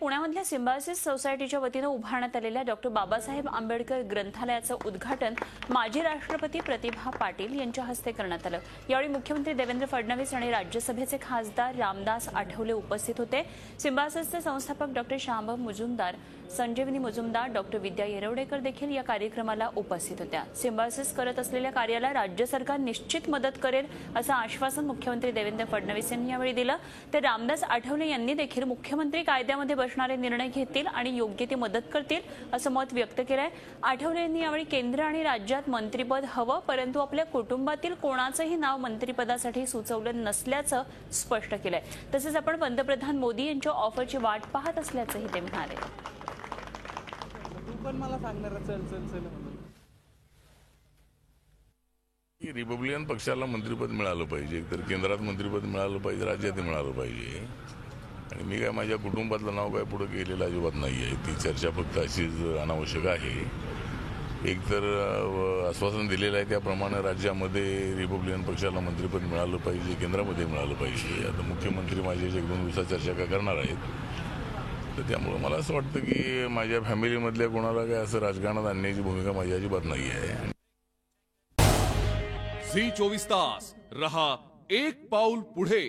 पुण्यामधल्या symbiosis सोसायटीच्या वतीनं उभारण्यात आलेल्या डॉक्टर बाबासाहेब आंबेडकर ग्रंथालयाचं उद्घाटन माजी राष्ट्रपती प्रतिभा पाटील यांच्या हस्ते करण्यात आलं। यावेळी मुख्यमंत्री देवेंद्र फडणवीस आणि राज्यसभेचे खासदार रामदास आठवले उपस्थित होते। सिम्बायोसिसचे संस्थापक डॉक्टर श्यामभाऊ मुजुमदार, संजीवनी मुजुमदार, डॉक्टर विद्या येरवडेकर देखील या कार्यक्रमाला उपस्थित होत्या। सिम्बायोसिस करत असलेल्या कार्याला राज्य सरकार निश्चित मदत करेल असं आश्वासन मुख्यमंत्री देवेंद्र फडणवीस यांनी यावेळी दिलं। तर रामदास आठवले यांनी देखील मुख्यमंत्री कायद्यामध्ये बसणारे निर्णय घेतील आणि योग्य ती मदत करतील असं मत व्यक्त केलंय। आठवले यांनी यावेळी केंद्र आणि राज्यात मंत्रिपद हवं, परंतु आपल्या कुटुंबातील कोणाचंही नाव मंत्रिपदासाठी सुचवलं नसल्याचं स्पष्ट केलंय। तसेच आपण पंतप्रधान मोदी यांच्या ऑफरची वाट पाहत असल्याचंही ते म्हणाले। रिपब्लिकन पक्षाला मंत्रिपद मिळालं पाहिजे, तर केंद्रात मंत्रिपद मिळालं पाहिजे, राज्यात मिळालं पाहिजे। आणि मी काय माझ्या कुटुंबातलं नाव काय पुढे केलेलं अजिबात नाही आहे। ती चर्चा फक्त अशीच अनावश्यक आहे। एक तर आश्वासन दिलेलं आहे त्याप्रमाणे राज्यामध्ये रिपब्लिकन पक्षाला मंत्रिपद मिळालं पाहिजे, केंद्रामध्ये मिळालं पाहिजे। आता मुख्यमंत्री माझी 1-2 दिवसात चर्चा काय करणार आहेत, तर त्यामुळे मला असं वाटतं की माझ्या फॅमिलीमधल्या कोणाला काय असं राजकारणात आणण्याची भूमिका माझी अजिबात नाही आहे। झी 24 तास रहा एक पाऊल पुढे।